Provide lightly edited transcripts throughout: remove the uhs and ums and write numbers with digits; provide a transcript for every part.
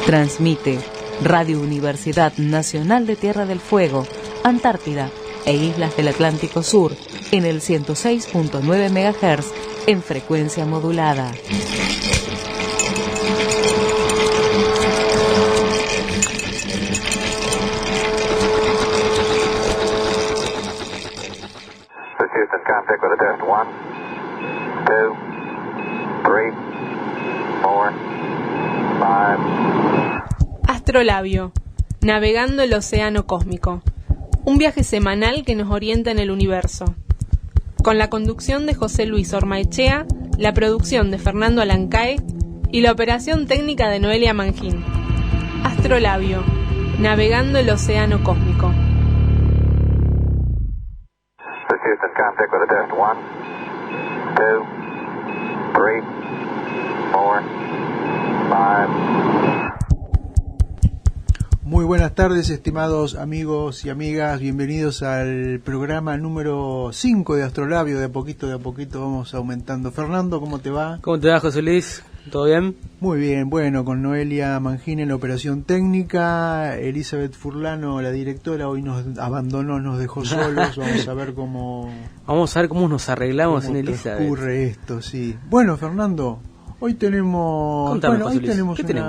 Transmite Radio Universidad Nacional de Tierra del Fuego, Antártida e Islas del Atlántico Sur en el 106.9 MHz en frecuencia modulada. Houston, contact with a test. 1, 2, 3, 4, 5. Astrolabio, navegando el océano cósmico. Un viaje semanal que nos orienta en el universo. Con la conducción de José Luis Ormaechea, la producción de Fernando Alancae y la operación técnica de Noelia Mangín. Astrolabio, navegando el océano cósmico. Houston, contact with a test. 1, 2, 3, 4, 5. Muy buenas tardes, estimados amigos y amigas, bienvenidos al programa número 5 de Astrolabio. De a poquito vamos aumentando. Fernando, ¿cómo te va? ¿Cómo te va, José Luis? ¿Todo bien? Muy bien, bueno, con Noelia Mangín en la operación técnica, Elizabeth Furlano, la directora, hoy nos abandonó, nos dejó solos. Vamos a ver cómo nos arreglamos en Elizabeth. ¿Cómo ocurre esto? Sí. Bueno, Fernando, hoy tenemos... Contame, hoy tenemos ¿qué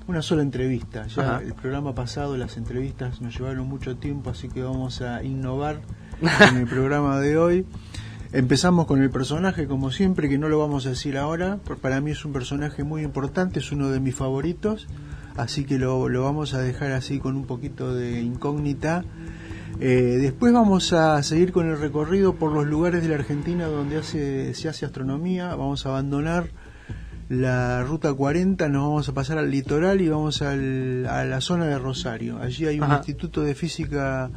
una sola entrevista. Ya Ajá. El programa pasado, las entrevistas nos llevaron mucho tiempo, así que vamos a innovar en el programa de hoy. Empezamos con el personaje, como siempre, que no lo vamos a decir ahora. Para mí es un personaje muy importante, es uno de mis favoritos, así que lo vamos a dejar así con un poquito de incógnita. Después vamos a seguir con el recorrido por los lugares de la Argentina donde se hace astronomía. Vamos a abandonar la ruta 40, nos vamos a pasar al litoral y vamos a la zona de Rosario. Allí hay un instituto de física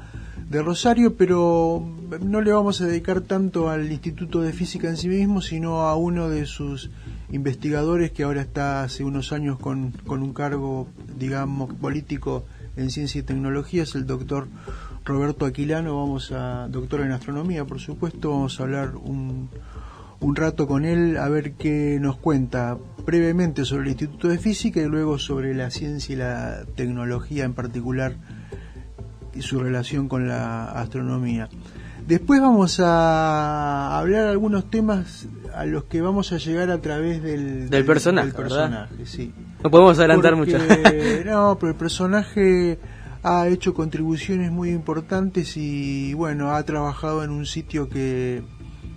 de Rosario, pero no le vamos a dedicar tanto al Instituto de Física en sí mismo, sino a uno de sus investigadores que ahora está hace unos años con un cargo, digamos, político en ciencia y tecnología, es el doctor Roberto Aquilano. Doctor en astronomía, por supuesto, vamos a hablar un rato con él a ver qué nos cuenta brevemente sobre el Instituto de Física y luego sobre la ciencia y la tecnología en particular y su relación con la astronomía. Después vamos a hablar algunos temas a los que vamos a llegar a través del personaje, sí. No podemos adelantar mucho. No, pero el personaje ha hecho contribuciones muy importantes y bueno, ha trabajado en un sitio que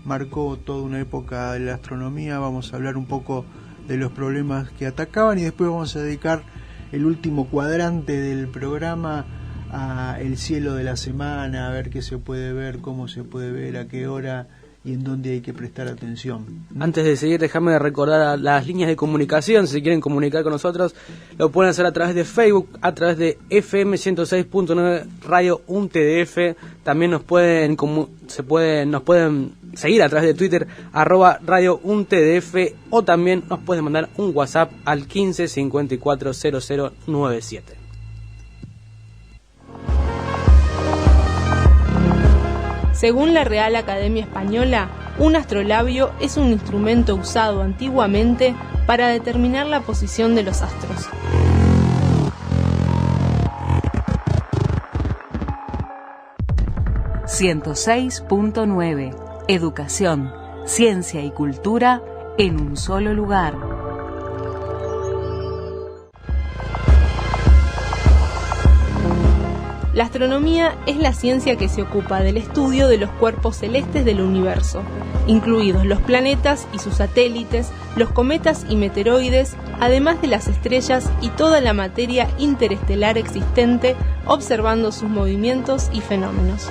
marcó toda una época de la astronomía. Vamos a hablar un poco de los problemas que atacaban y después vamos a dedicar el último cuadrante del programa a el cielo de la semana, a ver qué se puede ver, cómo se puede ver, a qué hora y en dónde hay que prestar atención. Antes de seguir, déjame recordar las líneas de comunicación. Si quieren comunicar con nosotros, lo pueden hacer a través de Facebook, a través de FM 106.9 Radio UNTDF. También nos pueden seguir a través de Twitter, @Radio UNTDF, o también nos pueden mandar un WhatsApp al 15 54 0097. Según la Real Academia Española, un astrolabio es un instrumento usado antiguamente para determinar la posición de los astros. ...106.9... Educación, ciencia y cultura en un solo lugar. La astronomía es la ciencia que se ocupa del estudio de los cuerpos celestes del universo, incluidos los planetas y sus satélites, los cometas y meteoroides, además de las estrellas y toda la materia interestelar existente, observando sus movimientos y fenómenos.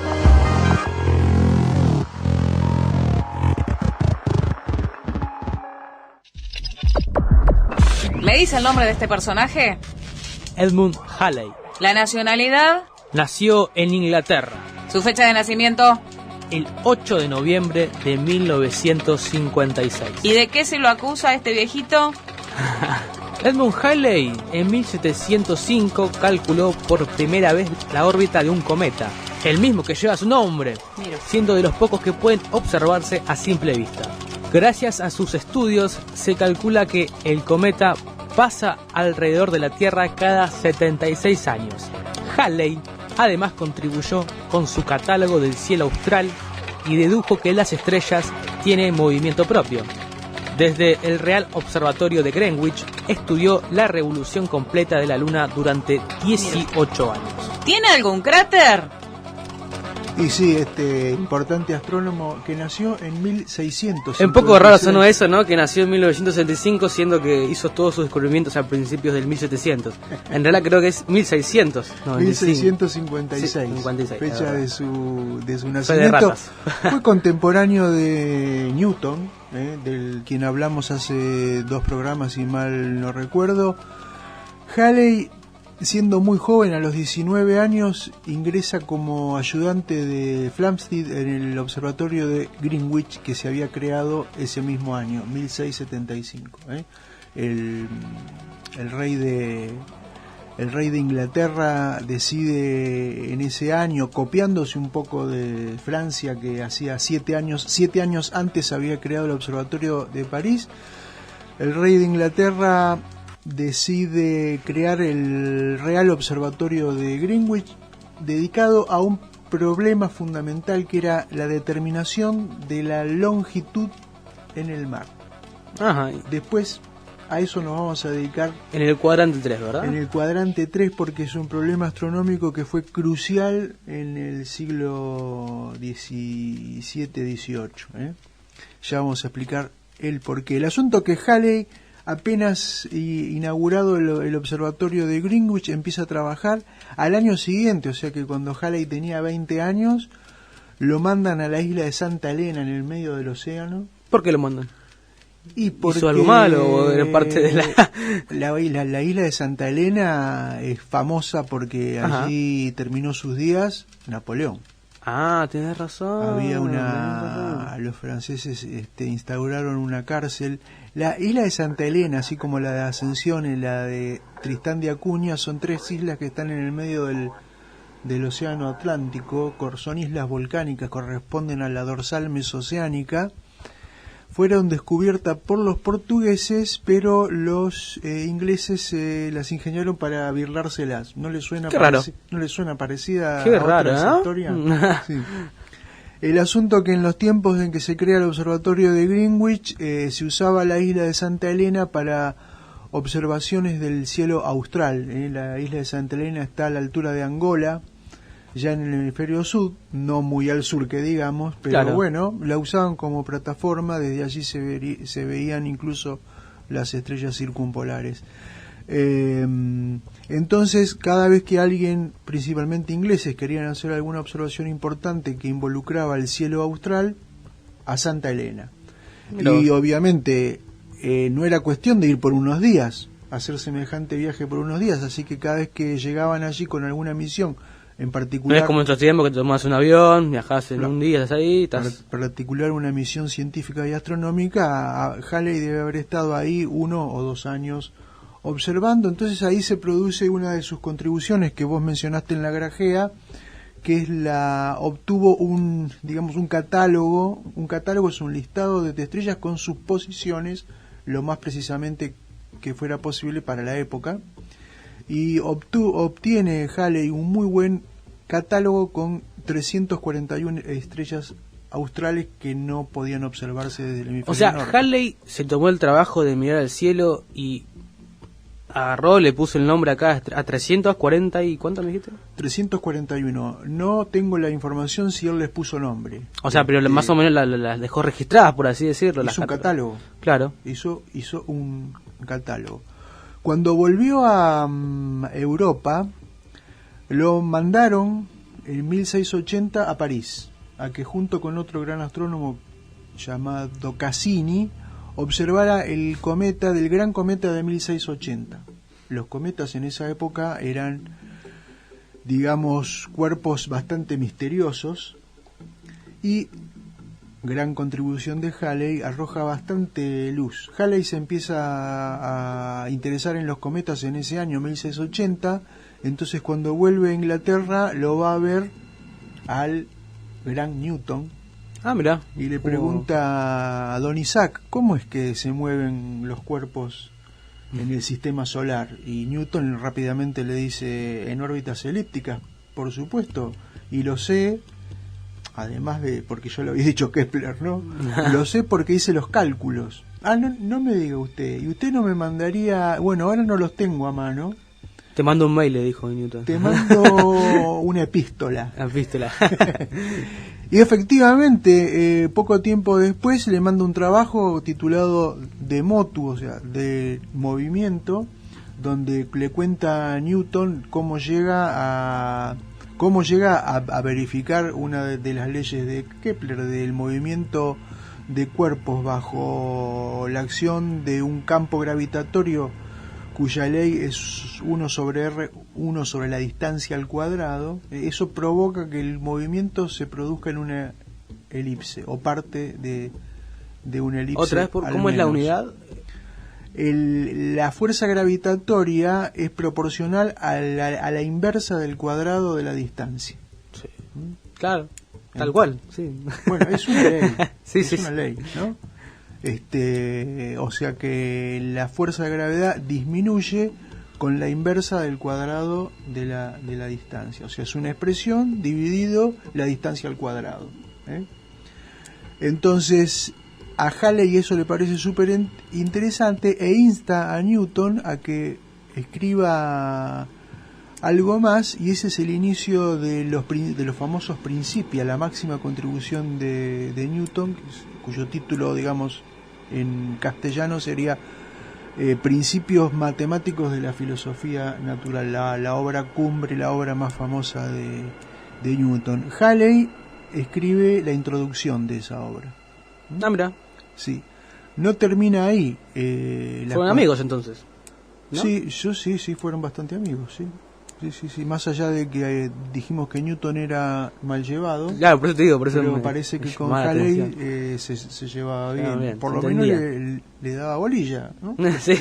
¿Le dice el nombre de este personaje? Edmund Halley. ¿La nacionalidad? Nació en Inglaterra. ¿Su fecha de nacimiento? El 8 de noviembre de 1956. ¿Y de qué se lo acusa este viejito? Edmund Halley en 1705 calculó por primera vez la órbita de un cometa, el mismo que lleva su nombre, siendo de los pocos que pueden observarse a simple vista. Gracias a sus estudios se calcula que el cometa pasa alrededor de la Tierra cada 76 años. Halley además contribuyó con su catálogo del cielo austral y dedujo que las estrellas tienen movimiento propio. Desde el Real Observatorio de Greenwich estudió la revolución completa de la Luna durante 18 años. ¿Tiene algún cráter? Y sí, importante astrónomo que nació en 1600. Es un poco raro sonó eso, ¿no? Que nació en 1965, siendo que hizo todos sus descubrimientos a principios del 1700. En realidad creo que es 1600. 1656, sí, 56, fecha de su Fe de nacimiento. ratas. Fue contemporáneo de Newton, del quien hablamos hace 2 programas, si mal no recuerdo. Halley, siendo muy joven, a los 19 años, ingresa como ayudante de Flamsteed en el observatorio de Greenwich que se había creado ese mismo año, 1675. El rey de Inglaterra decide en ese año, copiándose un poco de Francia, que hacía 7 años antes había creado el observatorio de París. El rey de Inglaterra decide crear el Real Observatorio de Greenwich, dedicado a un problema fundamental que era la determinación de la longitud en el mar. Ajá. Después a eso nos vamos a dedicar En el cuadrante 3, ¿verdad? en el cuadrante 3, porque es un problema astronómico que fue crucial en el siglo XVII-XVIII. Ya vamos a explicar el porqué. El asunto que Halley, apenas inaugurado el observatorio de Greenwich, empieza a trabajar al año siguiente, o sea que cuando Halley tenía 20 años, lo mandan a la isla de Santa Elena en el medio del océano. ¿Por qué lo mandan? Y porque ¿Hizo algo malo o era parte de la isla de Santa Elena es famosa porque allí terminó sus días Napoleón. Ah, tenés razón. Los franceses instauraron una cárcel. La isla de Santa Elena, así como la de Ascensión y la de Tristán de Acuña, son 3 islas que están en el medio del océano Atlántico. Son islas volcánicas, corresponden a la dorsal mesoceánica. Fueron descubiertas por los portugueses, pero los ingleses las ingeniaron para birlárselas. ¿No les suena parecida Qué a raro, otra historia? Sí. El asunto que en los tiempos en que se crea el observatorio de Greenwich se usaba la isla de Santa Elena para observaciones del cielo austral. La isla de Santa Elena está a la altura de Angola, ya en el hemisferio sur, no muy al sur que digamos, pero claro. Bueno, la usaban como plataforma, desde allí se veían incluso las estrellas circumpolares. Entonces, cada vez que alguien, principalmente ingleses, querían hacer alguna observación importante que involucraba el cielo austral, a Santa Elena. Y obviamente no era cuestión de ir por unos días, hacer semejante viaje por unos días, así que cada vez que llegaban allí con alguna misión en particular... No es como en nuestros tiempos que tomás un avión, viajás en un día, estás ahí... particular una misión científica y astronómica, Halley debe haber estado ahí 1 o 2 años observando. Entonces ahí se produce una de sus contribuciones que vos mencionaste en la grajea, que es obtuvo un catálogo. Un catálogo es un listado de estrellas con sus posiciones, lo más precisamente que fuera posible para la época, y obtiene Halley un muy buen catálogo con 341 estrellas australes que no podían observarse desde el hemisferio O sea, norte. Halley se tomó el trabajo de mirar al cielo y agarró, le puso el nombre acá a 340 y... ¿cuánto me dijiste? 341. No tengo la información si él les puso nombre. O sea, pero más o menos las dejó registradas, por así decirlo. Hizo un catálogo. Claro. Hizo un catálogo. Cuando volvió a Europa, lo mandaron en 1680 a París, a que junto con otro gran astrónomo llamado Cassini observara el cometa del gran cometa de 1680. Los cometas en esa época eran, digamos, cuerpos bastante misteriosos, y gran contribución de Halley arroja bastante luz. Halley se empieza a interesar en los cometas en ese año 1680, entonces cuando vuelve a Inglaterra lo va a ver al gran Newton. Ah, mirá. Y le pregunta a don Isaac, ¿cómo es que se mueven los cuerpos en el sistema solar. Y Newton rápidamente le dice, en órbitas elípticas, por supuesto, y lo sé, además de, porque yo lo había dicho Kepler, ¿no? Lo sé porque hice los cálculos. No me diga usted, y usted no me mandaría, bueno, ahora no los tengo a mano. Te mando un mail, le dijo Newton. Te mando una epístola. Epístola. Y efectivamente, poco tiempo después le manda un trabajo titulado De Motu, o sea, de movimiento, donde le cuenta a Newton cómo llega a verificar una de las leyes de Kepler, del movimiento de cuerpos bajo la acción de un campo gravitatorio cuya ley es 1 sobre R, 1 sobre la distancia al cuadrado. Eso provoca que el movimiento se produzca en una elipse, o parte de una elipse. ¿Otra vez? ¿Cómo es la unidad? La fuerza gravitatoria es proporcional a la inversa del cuadrado de la distancia. Sí. Claro, tal cual. Sí. Bueno, es una ley. Sí, es sí, una sí. ley, ¿no? O sea que la fuerza de gravedad disminuye con la inversa del cuadrado de la distancia. O sea, es una expresión dividido la distancia al cuadrado. Entonces, a Halley eso le parece súper interesante e insta a Newton a que escriba algo más, y ese es el inicio de los famosos Principia, la máxima contribución de Newton, cuyo título, digamos, en castellano sería Principios matemáticos de la filosofía natural, la obra cumbre, la obra más famosa de Newton. Halley escribe la introducción de esa obra. Ah, mira. Sí. No termina ahí. Fueron amigos entonces, ¿no? Sí, sí, fueron bastante amigos, sí. Sí, más allá de que dijimos que Newton era mal llevado. Claro, por eso te digo, por eso pero parece que con Halley se llevaba bien. Bien, por lo menos le daba bolilla, ¿no? Sí.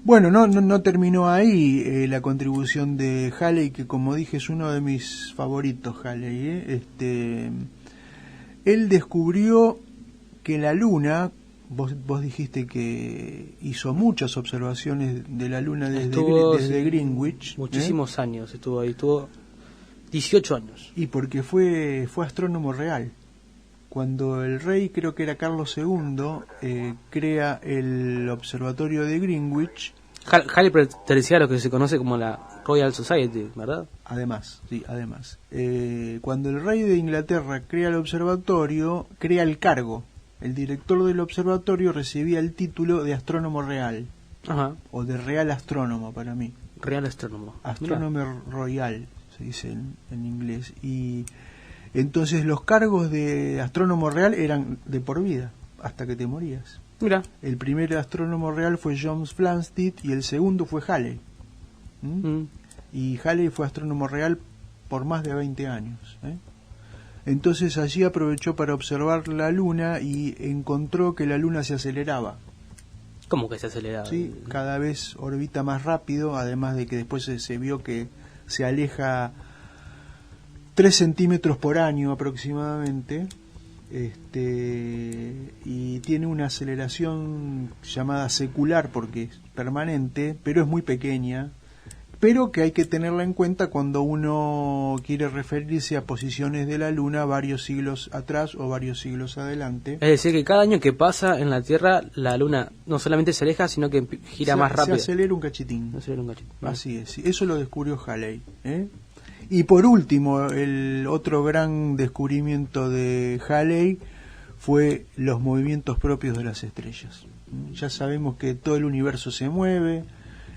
Bueno, no terminó ahí la contribución de Halley, que como dije es uno de mis favoritos, Halley. Él descubrió que la Luna, vos dijiste que hizo muchas observaciones de la Luna desde Greenwich. Muchísimos años estuvo ahí, estuvo 18 años. Y porque fue astrónomo real. Cuando el rey, creo que era Carlos II, crea el observatorio de Greenwich. Halley pertenecía a lo que se conoce como la Royal Society, ¿verdad? Además. Cuando el rey de Inglaterra crea el observatorio, crea el cargo. El director del observatorio recibía el título de astrónomo real. Ajá. O de real astrónomo para mí. Real astrónomo. Astrónomo royal, se dice en inglés. Y entonces los cargos de astrónomo real eran de por vida, hasta que te morías. Mira. El primer astrónomo real fue John Flamsteed y el segundo fue Halley. Y Halley fue astrónomo real por más de 20 años. Entonces allí aprovechó para observar la Luna y encontró que la Luna se aceleraba. ¿Cómo que se aceleraba? Sí, cada vez orbita más rápido, además de que después se vio que se aleja 3 centímetros por año aproximadamente, y tiene una aceleración llamada secular porque es permanente, pero es muy pequeña, pero que hay que tenerla en cuenta cuando uno quiere referirse a posiciones de la Luna varios siglos atrás o varios siglos adelante. Es decir, que cada año que pasa en la Tierra, la Luna no solamente se aleja, sino que gira más rápido. Se acelera un cachitín. ¿No? Así es, eso lo descubrió Halley. Y por último, el otro gran descubrimiento de Halley fue los movimientos propios de las estrellas. Ya sabemos que todo el universo se mueve.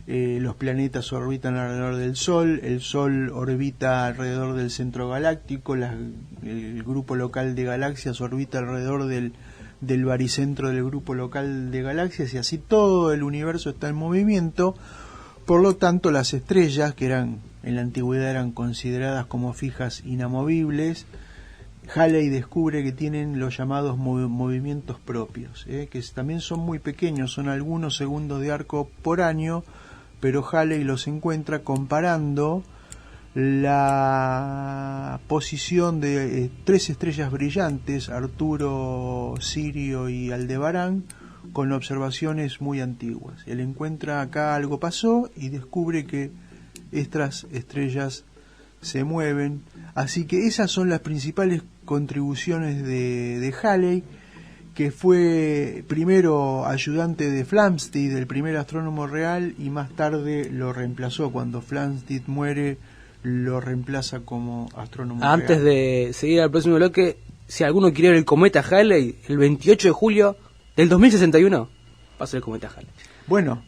Los planetas orbitan alrededor del Sol, el Sol orbita alrededor del centro galáctico, el grupo local de galaxias orbita alrededor del baricentro del grupo local de galaxias, y así todo el universo está en movimiento. Por lo tanto, las estrellas, que en la antigüedad eran consideradas como fijas inamovibles, Halley descubre que tienen los llamados movimientos propios, que también son muy pequeños, son algunos segundos de arco por año, pero Halley los encuentra comparando la posición de 3 estrellas brillantes, Arturo, Sirio y Aldebarán, con observaciones muy antiguas. Él encuentra acá algo pasó y descubre que estas estrellas se mueven. Así que esas son las principales contribuciones de Halley, que fue primero ayudante de Flamsteed, el primer astrónomo real, y más tarde lo reemplazó. Cuando Flamsteed muere, lo reemplaza como astrónomo real. Antes de seguir al próximo bloque, si alguno quiere ver el cometa Halley, el 28 de julio del 2061 va a ser el cometa Halley. Bueno,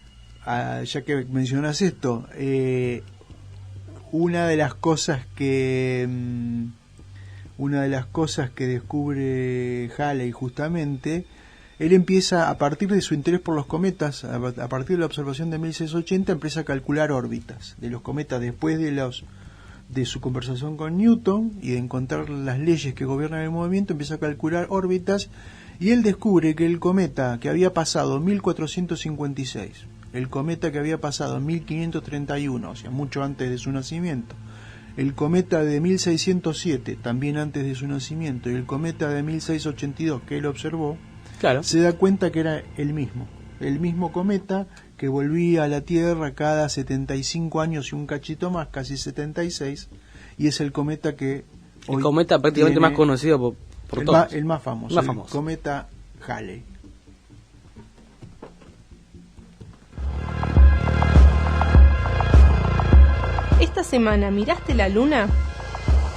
ya que mencionas esto, una de las cosas que descubre Halley, justamente, él empieza, a partir de su interés por los cometas, a partir de la observación de 1680, empieza a calcular órbitas de los cometas después de su conversación con Newton y de encontrar las leyes que gobiernan el movimiento. Empieza a calcular órbitas y él descubre que el cometa que había pasado 1456, el cometa que había pasado 1531, o sea, mucho antes de su nacimiento, el cometa de 1607, también antes de su nacimiento, y el cometa de 1682 que él observó, claro, se da cuenta que era el mismo cometa que volvía a la Tierra cada 75 años y un cachito más, casi 76, y es el cometa que hoy el cometa prácticamente más conocido por todos. El más famoso, el cometa Halley. ¿Esta semana miraste la luna?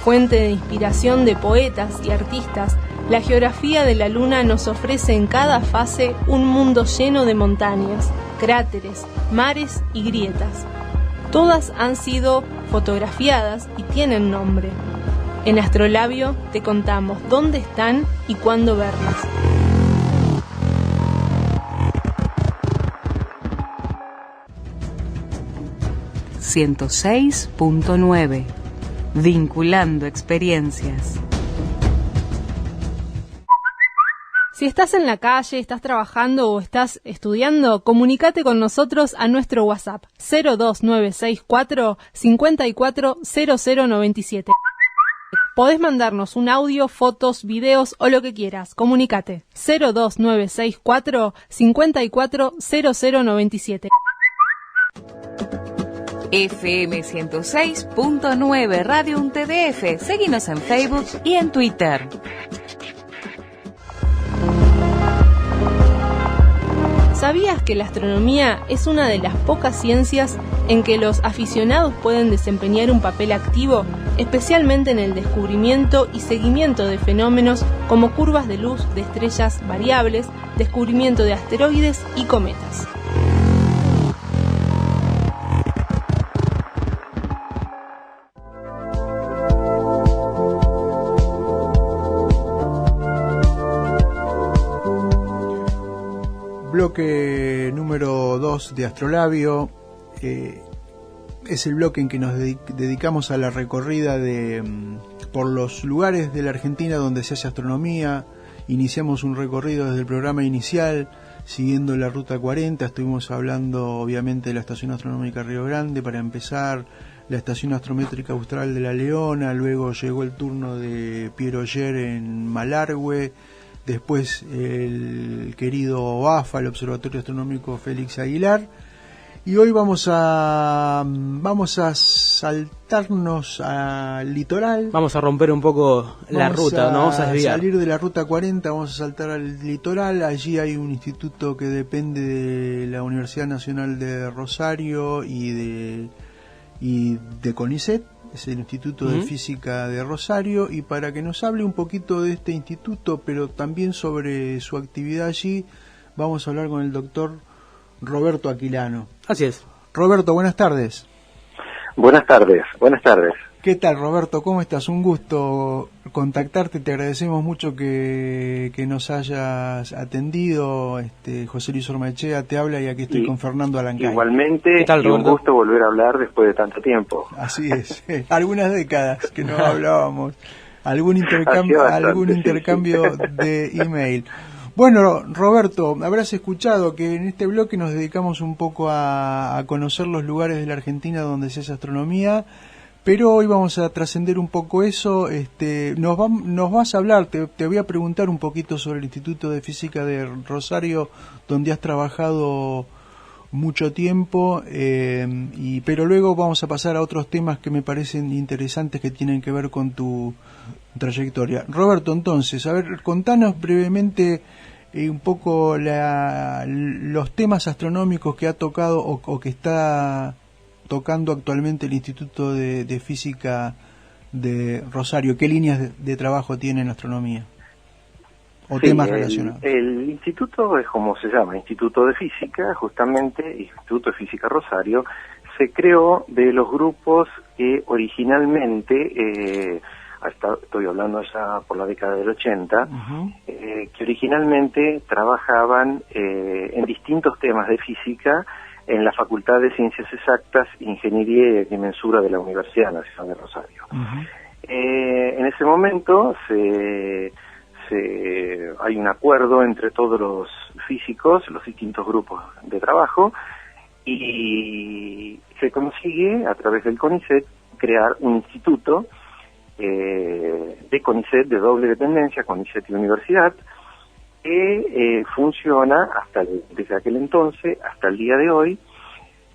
Fuente de inspiración de poetas y artistas, la geografía de la luna nos ofrece en cada fase un mundo lleno de montañas, cráteres, mares y grietas. Todas han sido fotografiadas y tienen nombre. En Astrolabio te contamos dónde están y cuándo verlas. ...106.9... Vinculando experiencias. Si estás en la calle, estás trabajando o estás estudiando, comunícate con nosotros a nuestro WhatsApp 02964 540097. Podés mandarnos un audio, fotos, videos o lo que quieras. Comunícate 02964 540097. FM 106.9 Radio UNTDF. Seguinos en Facebook y en Twitter. ¿Sabías que la astronomía es una de las pocas ciencias en que los aficionados pueden desempeñar un papel activo, especialmente en el descubrimiento y seguimiento de fenómenos como curvas de luz de estrellas variables, descubrimiento de asteroides y cometas? Bloque número 2 de Astrolabio, es el bloque en que nos dedicamos a la recorrida por los lugares de la Argentina donde se hace astronomía. Iniciamos un recorrido desde el programa inicial, siguiendo la Ruta 40, estuvimos hablando obviamente de la Estación Astronómica Río Grande para empezar, la Estación Astrométrica Austral de La Leona, luego llegó el turno de Pierre Auger en Malargüe, después el querido OAFA, el Observatorio Astronómico Félix Aguilar, y hoy vamos a saltarnos al litoral. Vamos a romper un poco la ruta, ¿no? Vamos a desviar. Salir de la Ruta 40, vamos a saltar al litoral. Allí hay un instituto que depende de la Universidad Nacional de Rosario y de CONICET. Es el Instituto de Física de Rosario, y para que nos hable un poquito de este instituto, pero también sobre su actividad allí, vamos a hablar con el doctor Roberto Aquilano. Así es. Roberto, buenas tardes. Buenas tardes, buenas tardes. ¿Qué tal, Roberto? ¿Cómo estás? Un gusto contactarte, te agradecemos mucho que nos hayas atendido. José Luis Ormaechea te habla y aquí estoy con Fernando Alancay. Igualmente, ¿Qué tal, y un gusto volver a hablar después de tanto tiempo. Así es, algunas décadas que no hablábamos, algún intercambio de email. Bueno, Roberto, habrás escuchado que en este bloque nos dedicamos un poco a conocer los lugares de la Argentina donde se hace astronomía, Pero hoy vamos a trascender un poco eso. Nos vas a hablar, te voy a preguntar un poquito sobre el Instituto de Física de Rosario, donde has trabajado mucho tiempo, pero luego vamos a pasar a otros temas que me parecen interesantes que tienen que ver con tu trayectoria. Roberto, entonces, a ver, contanos brevemente un poco los temas astronómicos que ha tocado o que está tocando actualmente el Instituto de Física de Rosario. ¿Qué líneas de trabajo tiene en astronomía? ¿O temas relacionados? El instituto es como se llama, Instituto de Física, justamente, Instituto de Física Rosario, se creó de los grupos que originalmente, estoy hablando ya por la década del 80, que originalmente trabajaban en distintos temas de física en la Facultad de Ciencias Exactas, Ingeniería y Agrimensura de la Universidad Nacional de Rosario. En ese momento hay un acuerdo entre todos los físicos, los distintos grupos de trabajo, y se consigue, a través del CONICET, crear un instituto de CONICET de doble dependencia, CONICET y Universidad, que funciona desde aquel entonces hasta el día de hoy,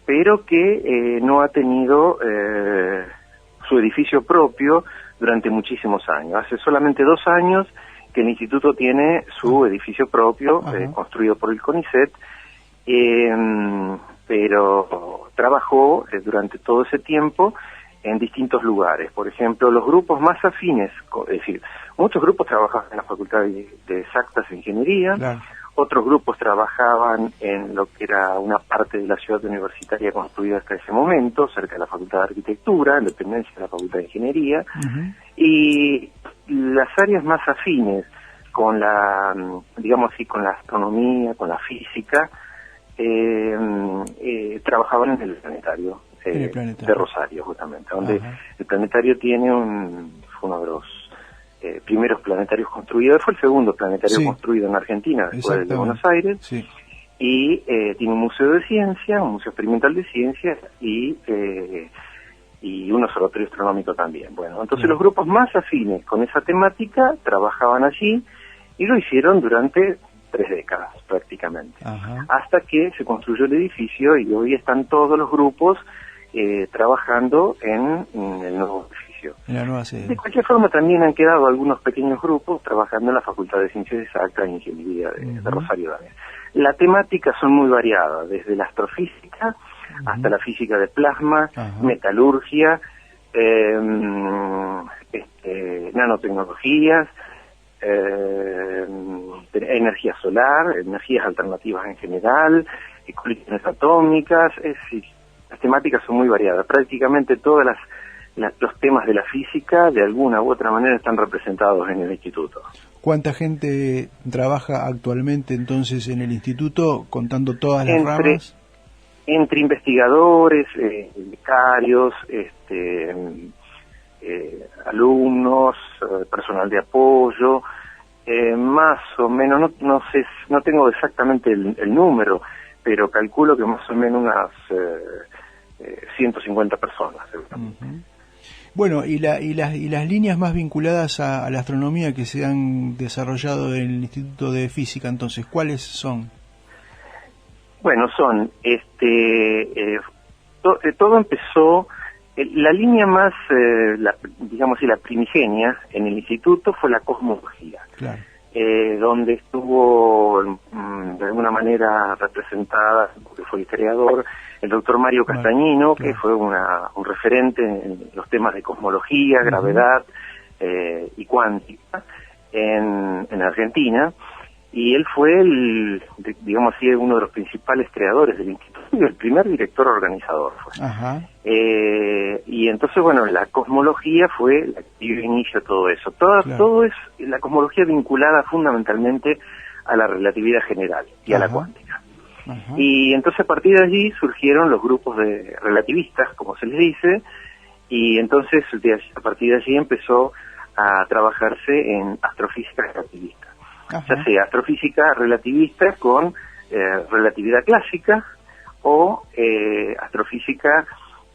pero que no ha tenido su edificio propio durante muchísimos años. Hace solamente 2 años que el instituto tiene su edificio propio, construido por el CONICET, pero trabajó durante todo ese tiempo en distintos lugares. Por ejemplo, los grupos más afines, es decir, muchos grupos trabajaban en la Facultad de Exactas e Ingeniería, claro. Otros grupos trabajaban en lo que era una parte de la ciudad universitaria construida hasta ese momento, cerca de la Facultad de Arquitectura, en dependencia de la Facultad de Ingeniería, y las áreas más afines con la, digamos así, con la astronomía, con la física, trabajaban en el planetario. De Rosario, justamente, donde el planetario tiene fue uno de los primeros planetarios construidos, fue el segundo planetario construido en Argentina, después de Buenos Aires, y tiene un museo de ciencia, un museo experimental de ciencia y un observatorio astronómico también. Bueno, entonces los grupos más afines con esa temática trabajaban allí y lo hicieron durante 3 décadas prácticamente, hasta que se construyó el edificio y hoy están todos los grupos trabajando en el nuevo edificio. De cualquier forma, también han quedado algunos pequeños grupos trabajando en la Facultad de Ciencias Exactas e Ingeniería de Rosario también. La temática son muy variadas, desde la astrofísica hasta la física de plasma, metalurgia, nanotecnologías, energía solar, energías alternativas en general, colisiones atómicas, es decir, las temáticas son muy variadas. Prácticamente todos los temas de la física, de alguna u otra manera, están representados en el instituto. ¿Cuánta gente trabaja actualmente entonces en el instituto, contando todas las ramas? Entre investigadores, becarios, alumnos, personal de apoyo, más o menos, no sé, no tengo exactamente el número, pero calculo que más o menos unas 150 personas. Bueno, y las líneas más vinculadas a la astronomía que se han desarrollado en el Instituto de Física, entonces, ¿cuáles son? Bueno, son, todo empezó, la línea más, digamos, la primigenia en el instituto fue la cosmología. Claro. Donde estuvo de alguna manera representada, porque fue el creador, el doctor Mario Castañino, que fue un referente en los temas de cosmología, gravedad y cuántica en Argentina, y él fue digamos así, uno de los principales creadores del instituto y el primer director organizador fue. Y entonces, bueno, la cosmología fue la que dio inicio a todo eso. Todo es la cosmología vinculada fundamentalmente a la relatividad general y a la cuántica. Y entonces a partir de allí surgieron los grupos de relativistas, como se les dice, y entonces a partir de allí empezó a trabajarse en astrofísica relativista. Ya sea astrofísica relativista con relatividad clásica o astrofísica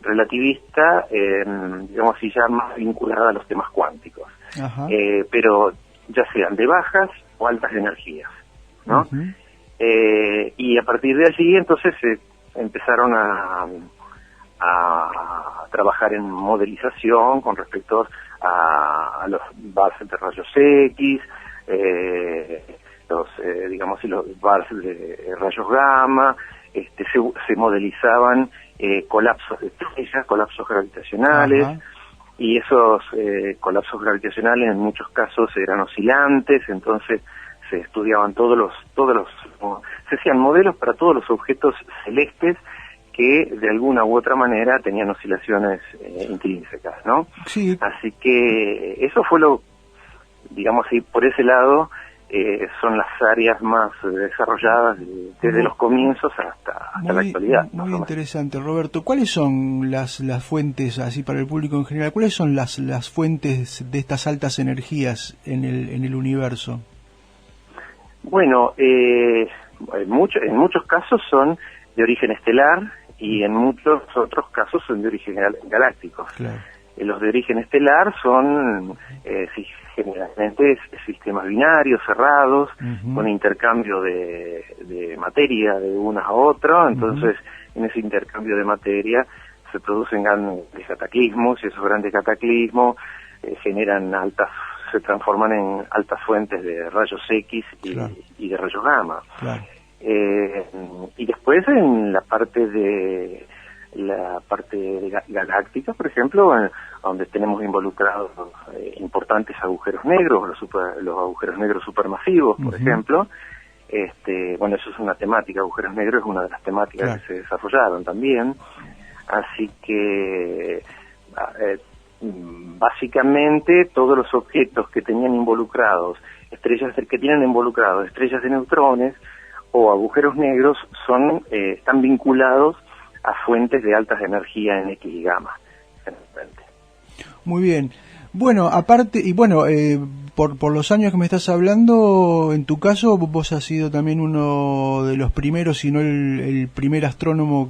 relativista, digamos así, ya más vinculada a los temas cuánticos, pero ya sean de bajas o altas energías, ¿no? Y a partir de allí entonces empezaron a trabajar en modelización con respecto a los bases de rayos X, digamos, y los bases de rayos gamma. Se modelizaban colapsos de estrellas, colapsos gravitacionales, y esos colapsos gravitacionales en muchos casos eran oscilantes, entonces se estudiaban se hacían modelos para todos los objetos celestes que de alguna u otra manera tenían oscilaciones intrínsecas, ¿no? Sí. Así que eso fue digamos así, por ese lado, son las áreas más desarrolladas desde los comienzos hasta la actualidad. Muy interesante, Roberto. ¿Cuáles son las fuentes, así para el público en general, cuáles son las fuentes de estas altas energías en el universo? Bueno, en muchos casos son de origen estelar y en muchos otros casos son de origen galáctico. Claro. Los de origen estelar son generalmente sistemas binarios cerrados, con intercambio de materia de uno a otro, entonces en ese intercambio de materia se producen grandes cataclismos, y esos grandes cataclismos se transforman en altas fuentes de rayos X y de rayos gamma. Claro. Y después en la parte galáctica, por ejemplo, donde tenemos involucrados importantes agujeros negros, los agujeros negros supermasivos, por ejemplo. Bueno, eso es una temática, agujeros negros es una de las temáticas que se desarrollaron también. Así que básicamente todos los objetos que tenían involucrados estrellas de neutrones o agujeros negros están vinculados a fuentes de altas energías en X y gamma. Muy bien. Bueno, aparte, y bueno, por los años que me estás hablando, en tu caso vos has sido también uno de los primeros, si no el primer astrónomo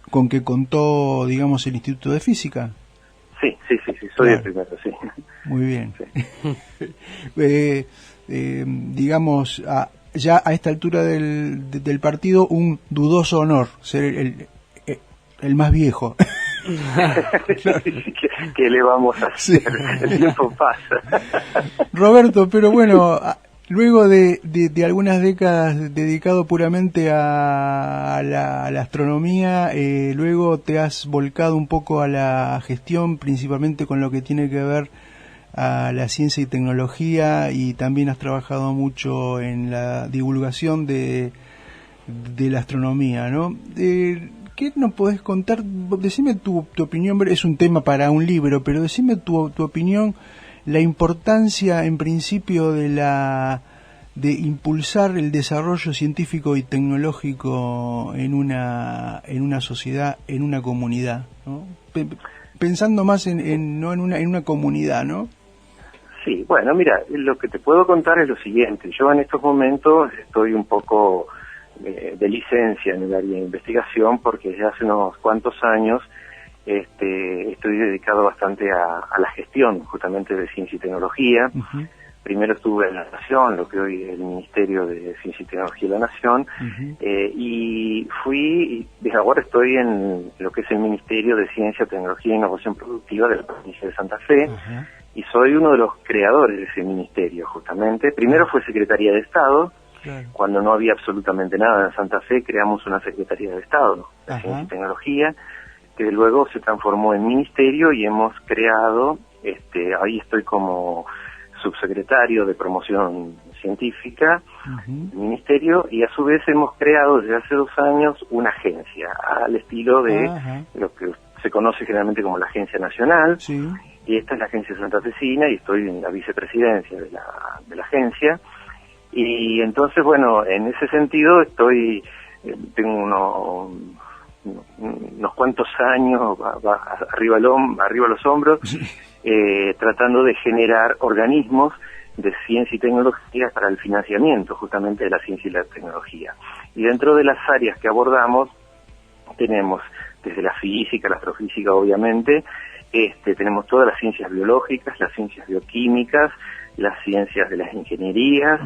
con que contó, digamos, el Instituto de Física. Sí, soy el primero, sí. Muy bien. Sí. Digamos, ya a esta altura del partido, un dudoso honor ser el más viejo. Claro. ¿Qué le vamos a hacer? Sí. El tiempo pasa. Roberto, pero bueno, luego de algunas décadas dedicado puramente a la astronomía, luego te has volcado un poco a la gestión, principalmente con lo que tiene que ver a la ciencia y tecnología, y también has trabajado mucho en la divulgación de la astronomía, ¿no? ¿Qué nos podés contar? Decime tu opinión, es un tema para un libro, pero decime tu opinión, la importancia en principio de impulsar el desarrollo científico y tecnológico en una sociedad, en una comunidad, ¿no? Pensando más en una comunidad, ¿no? Sí, bueno, mira, lo que te puedo contar es lo siguiente. Yo en estos momentos estoy un poco de licencia en el área de investigación, porque ya hace unos cuantos años estoy dedicado bastante a la gestión justamente de ciencia y tecnología. Primero estuve en la Nación, lo que hoy es el Ministerio de Ciencia y Tecnología de la Nación, y desde ahora estoy en lo que es el Ministerio de Ciencia, Tecnología e Innovación Productiva de la provincia de Santa Fe, y soy uno de los creadores de ese ministerio, justamente. Primero fue Secretaría de Estado. Cuando no había absolutamente nada en Santa Fe, creamos una Secretaría de Estado de Ciencia y Tecnología, que luego se transformó en ministerio, y hemos creado, ahí estoy como subsecretario de Promoción Científica del ministerio, y a su vez hemos creado desde hace 2 años una agencia, al estilo de lo que se conoce generalmente como la Agencia Nacional, y esta es la Agencia Santafesina, y estoy en la vicepresidencia de la agencia. Y entonces, bueno, en ese sentido tengo unos cuantos años arriba los hombros, tratando de generar organismos de ciencia y tecnología para el financiamiento justamente de la ciencia y la tecnología. Y dentro de las áreas que abordamos tenemos desde la física, la astrofísica obviamente, tenemos todas las ciencias biológicas, las ciencias bioquímicas, las ciencias de las ingenierías,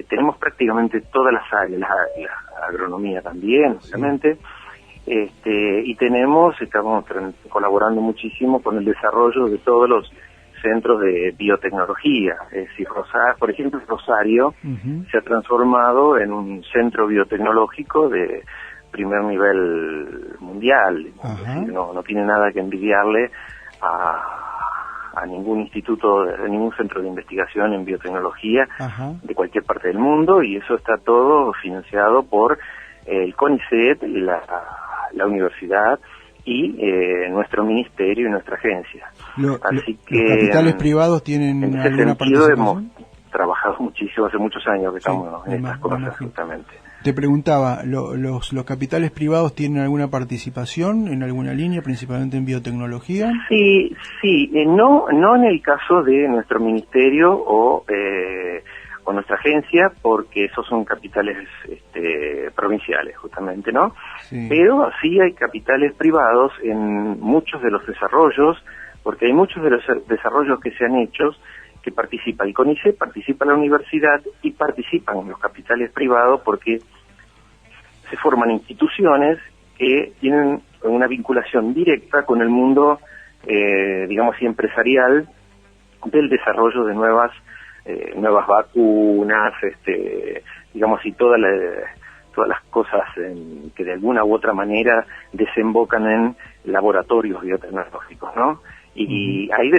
tenemos prácticamente todas las áreas, la agronomía también, obviamente, y estamos colaborando muchísimo con el desarrollo de todos los centros de biotecnología. Es decir, por ejemplo, Rosario se ha transformado en un centro biotecnológico de primer nivel mundial. Es decir, no tiene nada que envidiarle a ningún instituto, a ningún centro de investigación en biotecnología de cualquier parte del mundo, y eso está todo financiado por el CONICET, la universidad y nuestro ministerio y nuestra agencia. Así que ¿los capitales privados tienen en ese alguna sentido participación? hemos trabajado muchísimo, hace muchos años que estamos en estas cosas justamente. Te preguntaba, ¿los capitales privados tienen alguna participación en alguna línea, principalmente en biotecnología? Sí, no en el caso de nuestro ministerio o nuestra agencia, porque esos son capitales provinciales, justamente, ¿no? Sí. Pero sí hay capitales privados en muchos de los desarrollos, porque hay muchos de los desarrollos que se han hecho que participa el CONICET, participa la universidad y participan los capitales privados, porque se forman instituciones que tienen una vinculación directa con el mundo, digamos así, empresarial, del desarrollo de nuevas vacunas, digamos así, todas las cosas que de alguna u otra manera desembocan en laboratorios biotecnológicos, ¿no? Y hay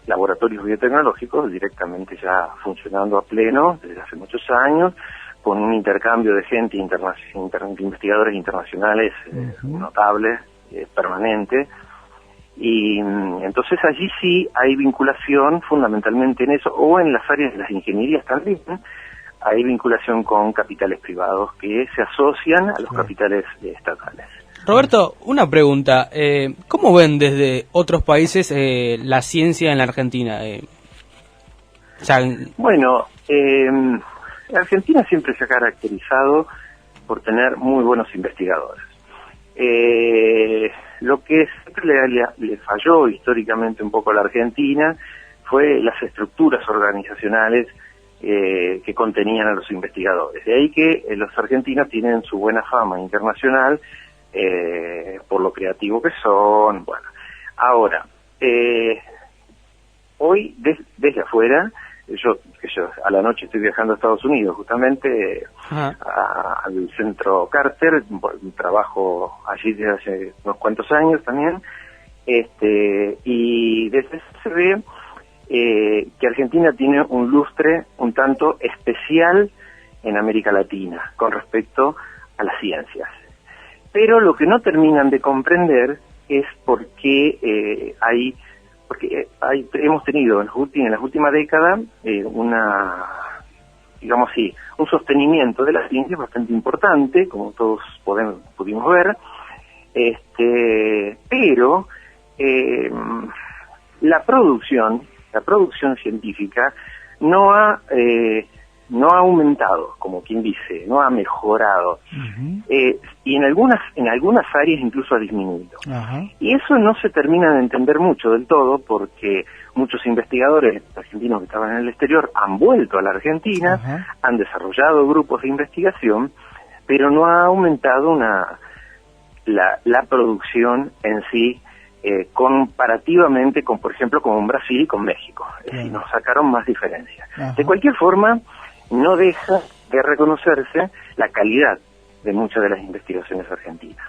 laboratorios biotecnológicos directamente ya funcionando a pleno desde hace muchos años, con un intercambio de gente, investigadores internacionales notables, permanente. Y entonces allí sí hay vinculación fundamentalmente en eso, o en las áreas de las ingenierías también, hay vinculación con capitales privados que se asocian a los capitales estatales. Roberto, una pregunta. ¿Cómo ven desde otros países la ciencia en la Argentina? Bueno, Argentina siempre se ha caracterizado por tener muy buenos investigadores. Lo que siempre le falló históricamente un poco a la Argentina fue las estructuras organizacionales que contenían a los investigadores. De ahí que los argentinos tienen su buena fama internacional por lo creativo que son. Bueno, ahora, hoy desde afuera, yo a la noche estoy viajando a Estados Unidos justamente al centro Carter, trabajo allí desde hace unos cuantos años también, y desde eso se ve que Argentina tiene un lustre un tanto especial en América Latina con respecto a las ciencias. Pero lo que no terminan de comprender es por qué hemos tenido en las últimas décadas un sostenimiento de la ciencia bastante importante, como todos pudimos ver, pero la producción científica no ha aumentado, como quien dice, no ha mejorado, y en algunas áreas incluso ha disminuido. Y eso no se termina de entender mucho del todo, porque muchos investigadores argentinos que estaban en el exterior han vuelto a la Argentina, han desarrollado grupos de investigación, pero no ha aumentado la producción en sí, comparativamente con, por ejemplo, con Brasil y con México. Es decir, nos sacaron más diferencias. De cualquier forma, no deja de reconocerse la calidad de muchas de las investigaciones argentinas.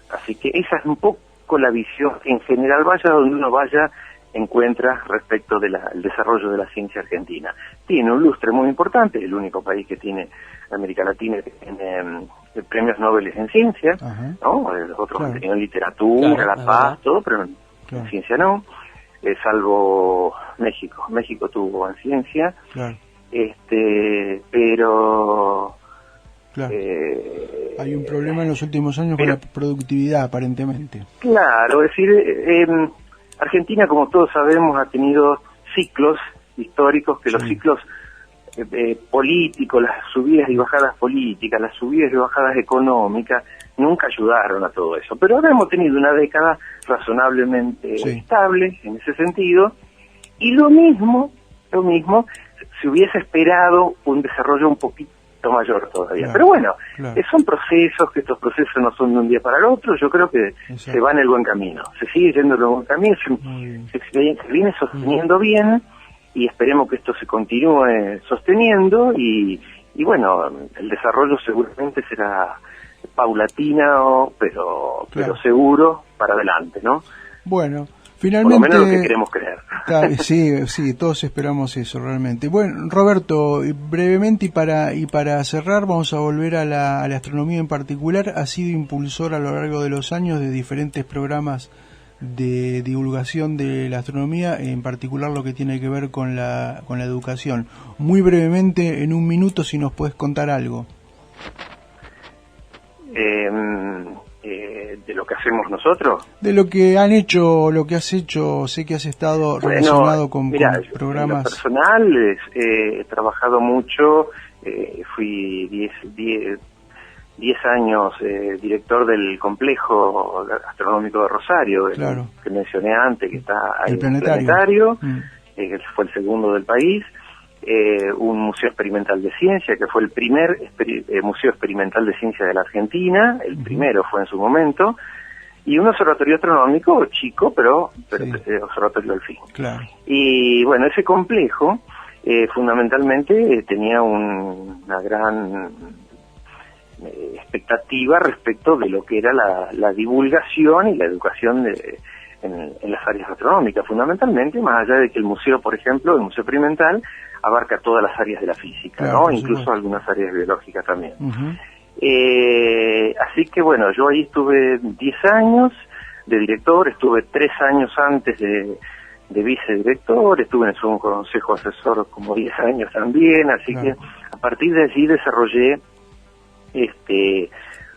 Así que esa es un poco la visión en general, vaya donde uno vaya, encuentra respecto del desarrollo de la ciencia argentina. Tiene un lustre muy importante, el único país que tiene América Latina que tiene premios Nobel en ciencia, ¿no? Los otros han tenido en literatura, la paz, todo, pero en ciencia no, salvo México. México tuvo en ciencia, pero hay un problema en los últimos años con la productividad, aparentemente. Claro, es decir, Argentina, como todos sabemos, ha tenido ciclos históricos, que los ciclos político, las subidas y bajadas políticas, las subidas y bajadas económicas, nunca ayudaron a todo eso. Pero ahora hemos tenido una década razonablemente estable en ese sentido, y lo mismo, se hubiese esperado un desarrollo un poquito mayor todavía. Pero bueno, son procesos, que estos procesos no son de un día para el otro. Yo creo que se va en el buen camino, se sigue yendo en el buen camino, se viene sosteniendo bien, y esperemos que esto se continúe sosteniendo, y bueno, el desarrollo seguramente será paulatino, pero seguro para adelante, ¿no? Bueno, finalmente, por lo menos lo que queremos creer. Sí, todos esperamos eso realmente. Bueno, Roberto, brevemente y para cerrar, vamos a volver a la astronomía en particular. Ha sido impulsor a lo largo de los años de diferentes programas de divulgación de la astronomía, en particular lo que tiene que ver con la educación. Muy brevemente, en un minuto, si nos puedes contar algo. De lo que hacemos nosotros, de lo que han hecho, lo que has hecho. Sé que has estado relacionado con programas. En lo personal he trabajado mucho, fui 10 años director del complejo astronómico de Rosario, que mencioné antes, que está ahí, el planetario, que fue el segundo del país. Un museo experimental de ciencia, que fue el primer museo experimental de ciencia de la Argentina, el primero fue en su momento, y un observatorio astronómico chico, pero observatorio al fin. Y bueno, ese complejo fundamentalmente tenía una gran expectativa respecto de lo que era la divulgación y la educación en las áreas astronómicas, fundamentalmente, más allá de que el museo, por ejemplo, el museo experimental, abarca todas las áreas de la física, ¿no? Incluso algunas áreas biológicas también. Así que bueno, yo ahí estuve 10 años de director, estuve 3 años antes de vicedirector, estuve en su consejo asesor como 10 años también, así que a partir de allí desarrollé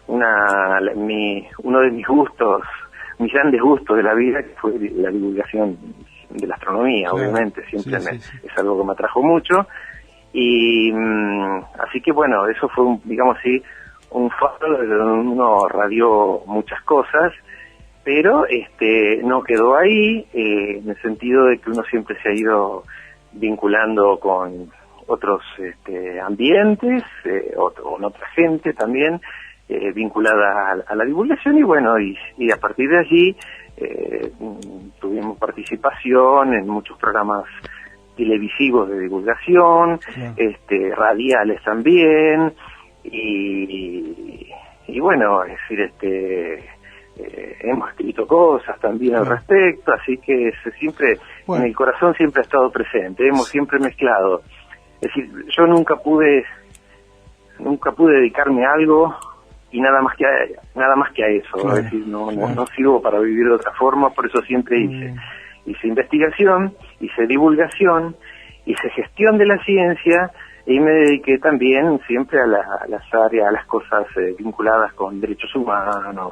uno de mis gustos, mis grandes gustos de la vida, que fue la divulgación de la astronomía, obviamente, siempre es algo que me atrajo mucho, y así que bueno, eso fue digamos así, un faro donde uno radió muchas cosas, pero no quedó ahí, en el sentido de que uno siempre se ha ido vinculando con otros ambientes, o con otra gente también, vinculada a la divulgación, y bueno, y a partir de allí tuvimos participación en muchos programas televisivos de divulgación, radiales también, y bueno, es decir, hemos escrito cosas también al respecto, así que siempre, en el corazón siempre ha estado presente, hemos siempre mezclado. Es decir, yo nunca pude dedicarme a algo y nada más que a eso, es decir, no sirvo para vivir de otra forma, por eso siempre hice investigación, hice divulgación, hice gestión de la ciencia, y me dediqué también siempre a las áreas, a las cosas vinculadas con derechos humanos,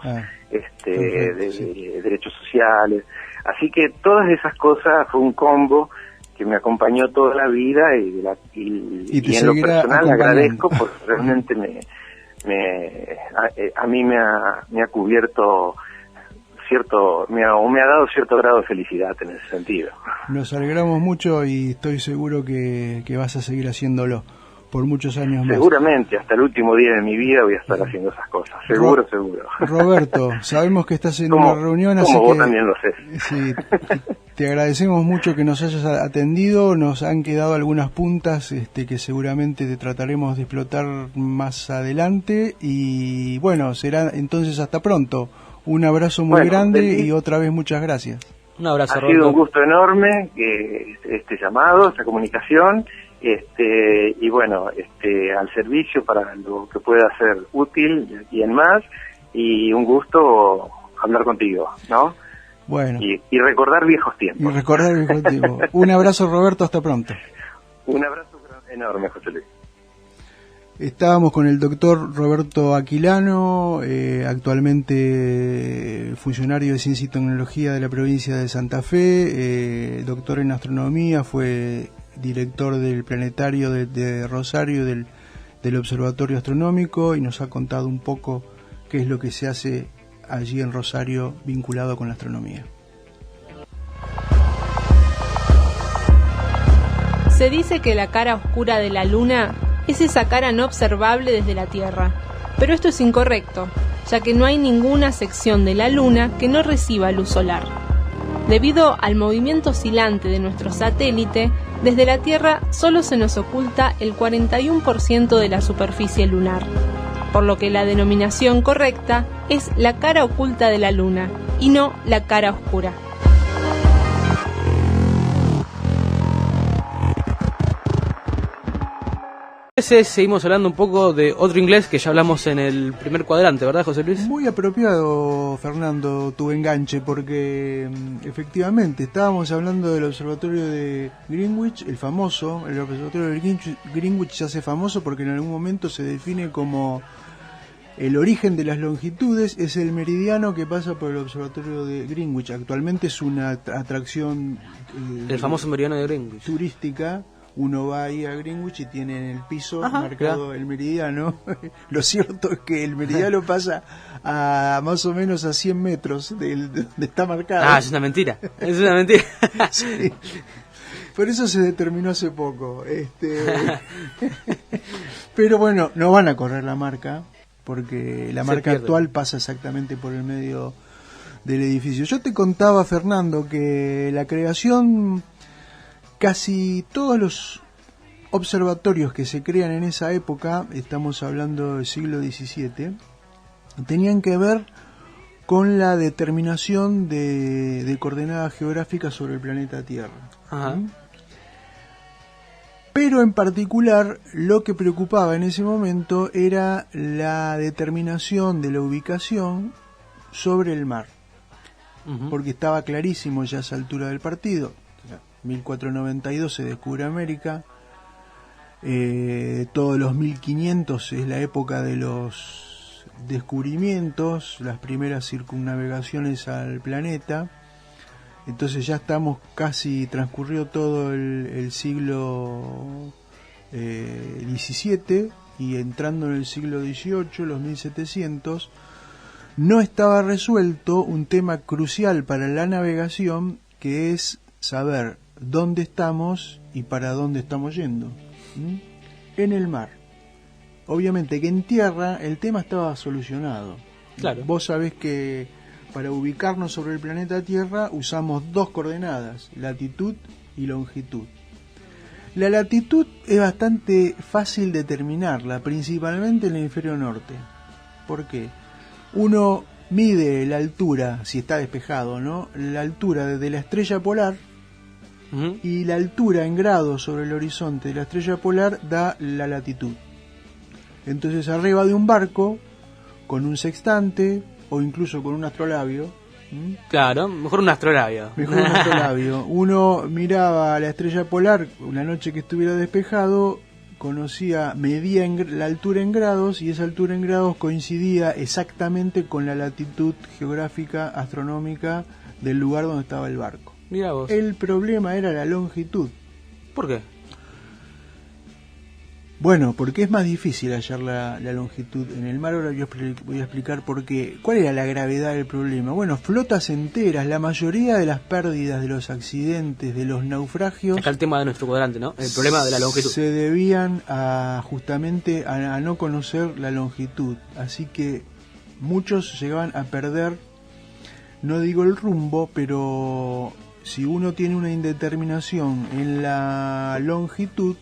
derechos sociales, así que todas esas cosas fue un combo que me acompañó toda la vida, y en lo personal agradezco, porque realmente a mí me ha cubierto me ha dado cierto grado de felicidad en ese sentido. Nos alegramos mucho y estoy seguro que vas a seguir haciéndolo por muchos años más. Seguramente, hasta el último día de mi vida voy a estar haciendo esas cosas, seguro. Roberto, sabemos que estás en una reunión, así que vos también lo sé. Sí, te agradecemos mucho que nos hayas atendido, nos han quedado algunas puntas que seguramente te trataremos de explotar más adelante, y bueno, será entonces hasta pronto. Un abrazo muy grande y otra vez muchas gracias. Un abrazo, Roberto. Ha sido un gusto enorme este llamado, esta comunicación, y bueno, al servicio para lo que pueda ser útil y en más, y un gusto hablar contigo, ¿no? Bueno. Y recordar viejos tiempos. Un abrazo, Roberto, hasta pronto. Un abrazo enorme, José Luis. Estábamos con el doctor Roberto Aquilano, actualmente funcionario de Ciencia y Tecnología de la provincia de Santa Fe, doctor en astronomía, fue director del planetario de Rosario, del Observatorio Astronómico, y nos ha contado un poco qué es lo que se hace allí en Rosario vinculado con la astronomía. Se dice que la cara oscura de la Luna es esa cara no observable desde la Tierra, pero esto es incorrecto, ya que no hay ninguna sección de la Luna que no reciba luz solar. Debido al movimiento oscilante de nuestro satélite, desde la Tierra solo se nos oculta el 41% de la superficie lunar, por lo que la denominación correcta es la cara oculta de la Luna, y no la cara oscura. Seguimos hablando un poco de otro inglés que ya hablamos en el primer cuadrante, ¿verdad, José Luis? Muy apropiado, Fernando, tu enganche, porque efectivamente estábamos hablando del observatorio de Greenwich, el observatorio de Greenwich se hace famoso porque en algún momento se define como el origen de las longitudes, es el meridiano que pasa por el observatorio de Greenwich. Actualmente es una atracción el famoso meridiano de Greenwich turística. Uno va ahí a Greenwich y tiene en el piso marcado el meridiano. Lo cierto es que el meridiano pasa a más o menos a 100 metros de donde está marcado. Es una mentira. Es una mentira. Sí. Por eso se determinó hace poco. Pero bueno, no van a correr la marca, porque la marca actual pasa exactamente por el medio del edificio. Yo te contaba, Fernando, que la creación... Casi todos los observatorios que se crean en esa época, estamos hablando del siglo XVII, tenían que ver con la determinación de coordenadas geográficas sobre el planeta Tierra. Ajá. Pero en particular lo que preocupaba en ese momento era la determinación de la ubicación sobre el mar, porque estaba clarísimo ya a esa altura del partido. 1492 se descubre América, todos los 1500 es la época de los descubrimientos, las primeras circunnavegaciones al planeta, entonces ya estamos casi transcurrido todo el siglo XVII y entrando en el siglo XVIII, los 1700, no estaba resuelto un tema crucial para la navegación, que es saber dónde estamos y para dónde estamos yendo. En el mar. Obviamente que en tierra el tema estaba solucionado. Claro. Vos sabés que para ubicarnos sobre el planeta Tierra usamos dos coordenadas, latitud y longitud. La latitud es bastante fácil determinarla, principalmente en el hemisferio norte. ¿Por qué? Uno mide la altura, si está despejado, ¿no? La altura desde la estrella polar, y la altura en grados sobre el horizonte de la estrella polar da la latitud. Entonces arriba de un barco, con un sextante o incluso con un astrolabio, claro, mejor un astrolabio. Uno miraba la estrella polar una noche que estuviera despejado, medía la altura en grados, y esa altura en grados coincidía exactamente con la latitud geográfica astronómica del lugar donde estaba el barco. Mirá vos. El problema era la longitud. ¿Por qué? Bueno, porque es más difícil hallar la longitud en el mar. Ahora yo voy a explicar por qué. ¿Cuál era la gravedad del problema? Bueno, flotas enteras, la mayoría de las pérdidas, de los accidentes, de los naufragios... Acá el tema de nuestro cuadrante, ¿no? El problema de la longitud. Se debían justamente a no conocer la longitud. Así que muchos llegaban a perder, no digo el rumbo, pero si uno tiene una indeterminación en la longitud,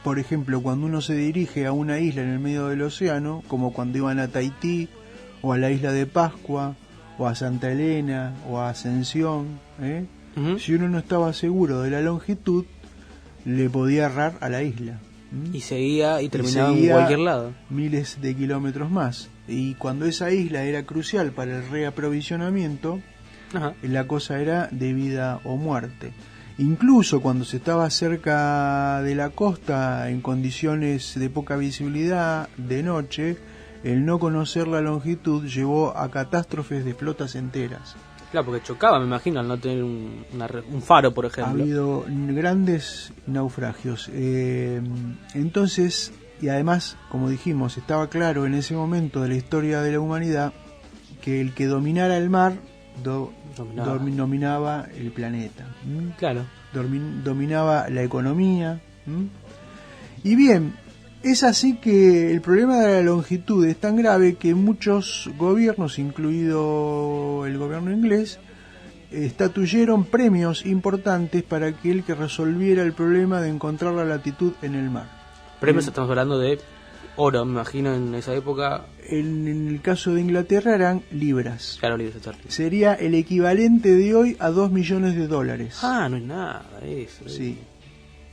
por ejemplo, cuando uno se dirige a una isla en el medio del océano, como cuando iban a Tahití, o a la isla de Pascua, o a Santa Elena, o a Ascensión, si uno no estaba seguro de la longitud, le podía errar a la isla. Y seguía y terminaba en cualquier lado. Miles de kilómetros más. Y cuando esa isla era crucial para el reaprovisionamiento, la cosa era de vida o muerte. Incluso cuando se estaba cerca de la costa, en condiciones de poca visibilidad, de noche, el no conocer la longitud llevó a catástrofes de flotas enteras. Claro, porque chocaba, me imagino, al no tener un faro, por ejemplo. Ha habido grandes naufragios. Entonces, y además, como dijimos, estaba claro en ese momento de la historia de la humanidad que el que dominara el mar dominaba el planeta. Claro. Dominaba la economía. Y bien, es así que el problema de la longitud es tan grave que muchos gobiernos, incluido el gobierno inglés, estatuyeron premios importantes para aquel que resolviera el problema de encontrar la latitud en el mar. Premios, estamos hablando de oro, me imagino, en esa época. En el caso de Inglaterra eran libras. Claro, libras esterlinas. Sería el equivalente de hoy a $2 millones. Ah, no es nada eso. Sí.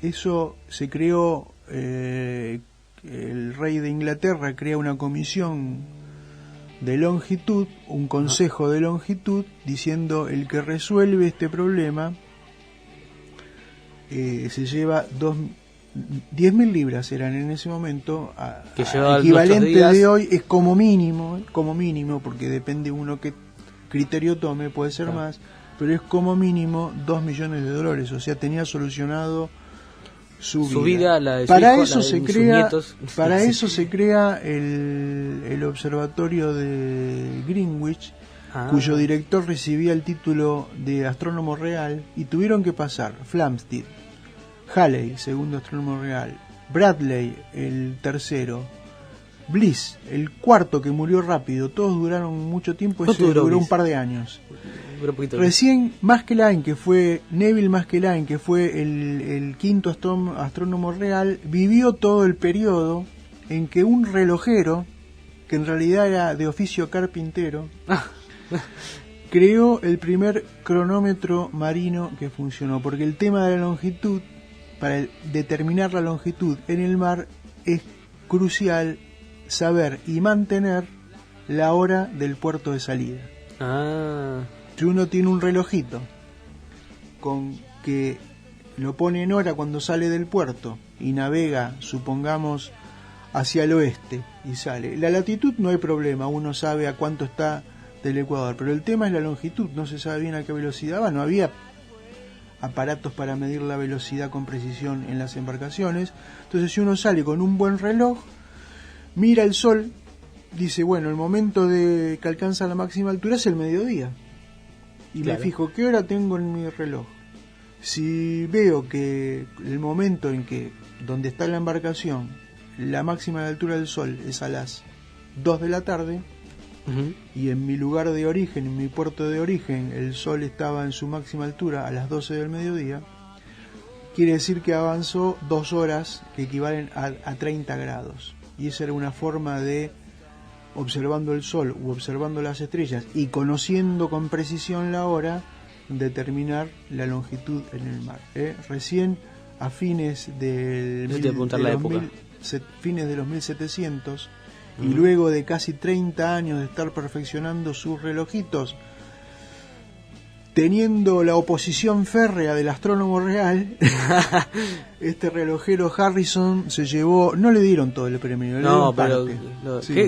Eso se creó, el rey de Inglaterra crea una comisión de longitud, un consejo de longitud, diciendo el que resuelve este problema se lleva 10.000 libras eran en ese momento, que equivalente de hoy es como mínimo, porque depende uno qué criterio tome, puede ser más, pero es como mínimo $2 millones, o sea, tenía solucionado su vida, la de su para hijo, eso la de se sus crea, nietos. para eso se crea el observatorio de Greenwich, cuyo director recibía el título de astrónomo real, y tuvieron que pasar Flamsteed, Halley, segundo astrónomo real, Bradley, el tercero, Bliss, el cuarto, que murió rápido. Todos duraron mucho tiempo, eso duró un par de años. Recién Neville Maskelyne, que fue el quinto astrónomo real, vivió todo el periodo en que un relojero, que en realidad era de oficio carpintero, creó el primer cronómetro marino que funcionó, porque el tema de la longitud, para determinar la longitud en el mar, es crucial saber y mantener la hora del puerto de salida. Si uno tiene un relojito con que lo pone en hora cuando sale del puerto y navega, supongamos, hacia el oeste y sale, la latitud no hay problema, uno sabe a cuánto está del ecuador, pero el tema es la longitud, no se sabe bien a qué velocidad va, no había aparatos para medir la velocidad con precisión en las embarcaciones. Entonces, si uno sale con un buen reloj, mira el sol, dice, bueno, el momento de que alcanza la máxima altura es el mediodía, y me fijo qué hora tengo en mi reloj. Si veo que el momento en que donde está la embarcación, la máxima altura del sol es a las 2 de la tarde, y en mi lugar de origen, en mi puerto de origen, el sol estaba en su máxima altura a las 12 del mediodía, quiere decir que avanzó 2 horas, que equivalen a 30 grados. Y esa era una forma de, observando el sol u observando las estrellas y conociendo con precisión la hora, determinar la longitud en el mar. Recién a fines de los 1700, y luego de casi 30 años de estar perfeccionando sus relojitos, teniendo la oposición férrea del astrónomo real, este relojero Harrison se llevó, no le dieron todo el premio,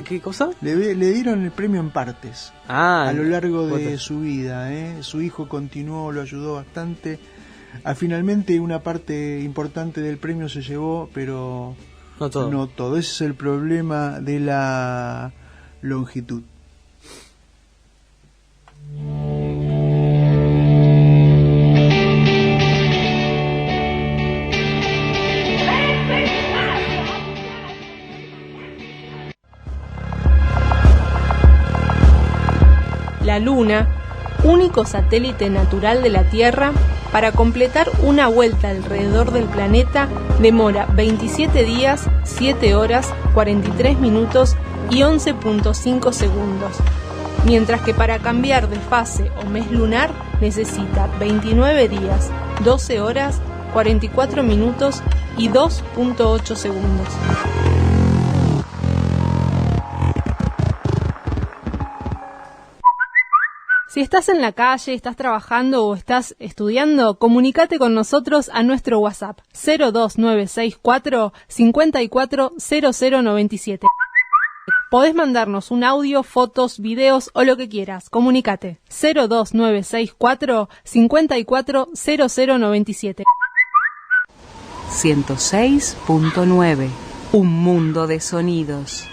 ¿Qué cosa? Le dieron el premio en partes a lo largo de su vida. Su hijo continuó, lo ayudó bastante. Finalmente una parte importante del premio se llevó, pero no todo. Ese es el problema de la longitud. La Luna, único satélite natural de la Tierra, para completar una vuelta alrededor del planeta demora 27 días, 7 horas, 43 minutos y 11.5 segundos, mientras que para cambiar de fase o mes lunar necesita 29 días, 12 horas, 44 minutos y 2.8 segundos. Si estás en la calle, estás trabajando o estás estudiando, comunícate con nosotros a nuestro WhatsApp 02964 540097. Podés mandarnos un audio, fotos, videos o lo que quieras. Comunicate 02964 540097. 106.9. Un mundo de sonidos.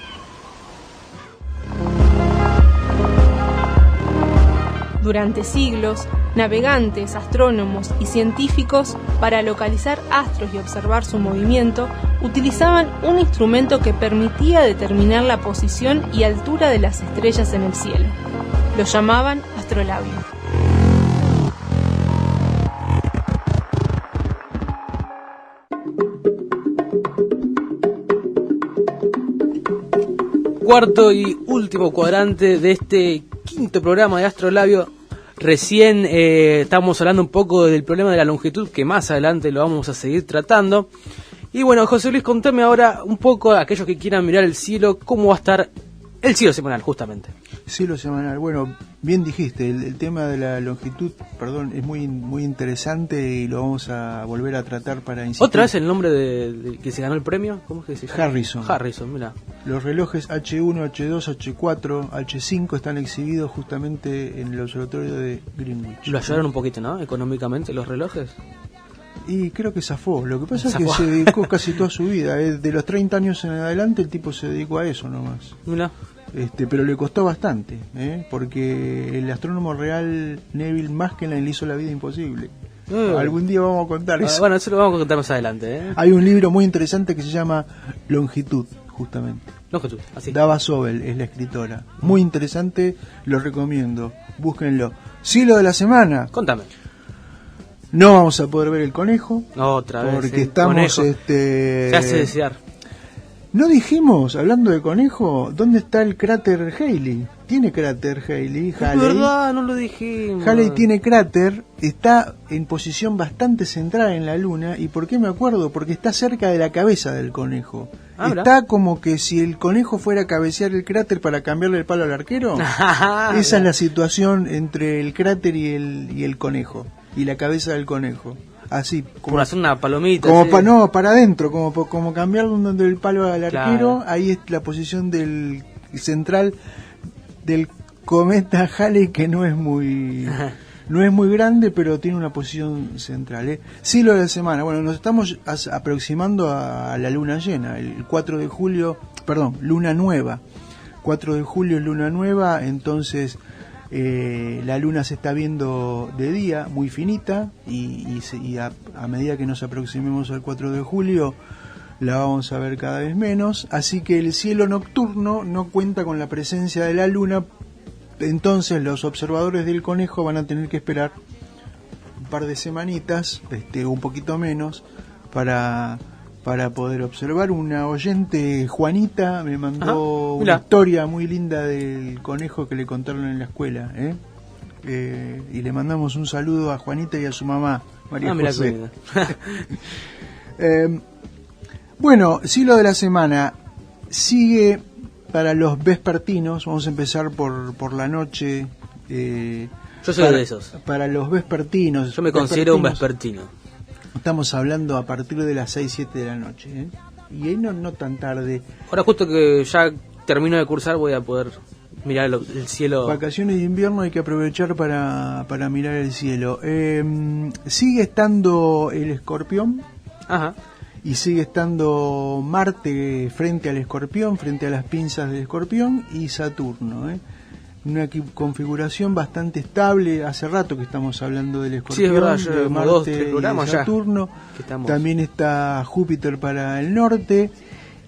Durante siglos, navegantes, astrónomos y científicos, para localizar astros y observar su movimiento, utilizaban un instrumento que permitía determinar la posición y altura de las estrellas en el cielo. Lo llamaban astrolabio. Cuarto y último cuadrante de este quinto programa de Astrolabio. Recién estamos hablando un poco del problema de la longitud, que más adelante lo vamos a seguir tratando. Y bueno, José Luis, contame ahora un poco a aquellos que quieran mirar el cielo, cómo va a estar el cielo semanal, justamente. Cielo semanal, bueno, bien dijiste, el tema de la longitud, es muy interesante y lo vamos a volver a tratar para insistir. ¿Otra vez el nombre de que se ganó el premio? ¿Cómo es que se llama? Harrison, mira. Los relojes H1, H2, H4, H5 están exhibidos justamente en el observatorio de Greenwich. Lo ayudaron un poquito, ¿no? Económicamente los relojes. Y creo que zafó. Lo que pasa es que se dedicó casi toda su vida. De los 30 años en adelante el tipo se dedicó a eso nomás. Mira. Pero le costó bastante, porque el astrónomo real Neville Maskelyne le hizo la vida imposible. Algún día vamos a contar eso. Bueno, eso lo vamos a contar más adelante. Hay un libro muy interesante que se llama Longitud, justamente. Longitud, así. Dava Sobel es la escritora. Muy interesante, lo recomiendo. Búsquenlo. Cielo de la semana. Contame. No vamos a poder ver el conejo. Otra vez. Porque estamos... Se hace desear. No dijimos, hablando de conejo, ¿dónde está el cráter Halley? ¿Tiene cráter Halley? Es verdad, no lo dijimos. Halley tiene cráter, está en posición bastante central en la luna. ¿Y por qué me acuerdo? Porque está cerca de la cabeza del conejo. Está como que si el conejo fuera a cabecear el cráter para cambiarle el palo al arquero. Esa es la situación entre el cráter y el conejo, y la cabeza del conejo. Así, como por hacer una palomita. No, para adentro, como cambiarle el palo al arquero. Claro. Ahí es la posición del central del cometa Halley, que no es muy grande, pero tiene una posición central. Cielo de la semana. Bueno, nos estamos aproximando a la luna llena, el 4 de julio, luna nueva. 4 de julio es luna nueva, entonces la luna se está viendo de día, muy finita, y a medida que nos aproximemos al 4 de julio la vamos a ver cada vez menos, así que el cielo nocturno no cuenta con la presencia de la luna. Entonces los observadores del conejo van a tener que esperar un par de semanitas, un poquito menos, para poder observar. Una oyente, Juanita, me mandó una historia muy linda del conejo que le contaron en la escuela, y le mandamos un saludo a Juanita y a su mamá, María José. Bueno, cielo de la semana sigue para los vespertinos. Vamos a empezar por la noche. Yo soy de esos. Para los vespertinos. Yo me considero un vespertino. Estamos hablando a partir de las 6-7 de la noche, y ahí no tan tarde. Ahora justo que ya termino de cursar voy a poder mirar el cielo. Vacaciones de invierno hay que aprovechar para mirar el cielo. Sigue estando el Escorpión. Ajá. Y sigue estando Marte frente al Escorpión, frente a las pinzas del Escorpión, y Saturno, una configuración bastante estable. Hace rato que estamos hablando del Escorpión, sí, es verdad, de Marte y Saturno. También está Júpiter para el norte.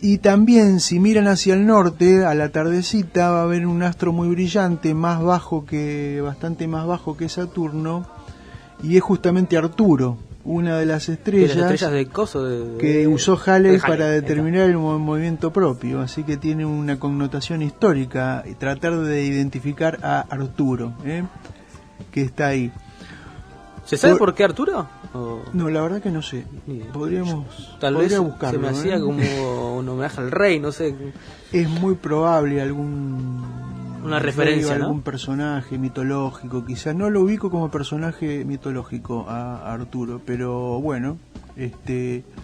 Y también, si miran hacia el norte, a la tardecita va a haber un astro muy brillante, bastante más bajo que Saturno, y es justamente Arturo, una de las estrellas que usó Halley para determinar el movimiento propio, así que tiene una connotación histórica, y tratar de identificar a Arturo, que está ahí. ¿Se sabe por qué Arturo? No, la verdad que no sé. Podría buscarlo. Se me hacía como un homenaje al rey, no sé. Es muy probable una referencia, ¿no? Algún personaje mitológico, quizás. No lo ubico como personaje mitológico a Arturo, pero bueno,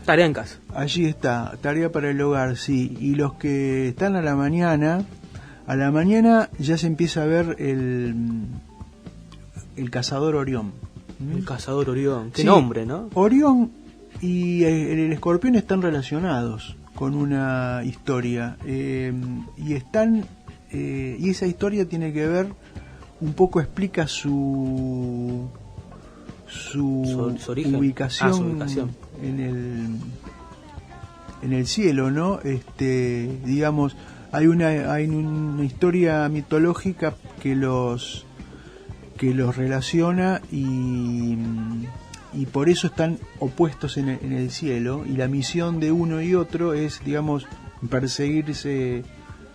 Tarea en casa. Allí está, tarea para el hogar, sí. Y los que están a la mañana ya se empieza a ver el cazador Orión. El cazador Orión, qué sí, nombre, ¿no? Orión y el escorpión están relacionados con una historia. Y esa historia tiene que ver, un poco explica su origen. Ubicación, su ubicación en el cielo, ¿no? Digamos, hay una historia mitológica que los relaciona y por eso están opuestos en el cielo, y la misión de uno y otro es, digamos, perseguirse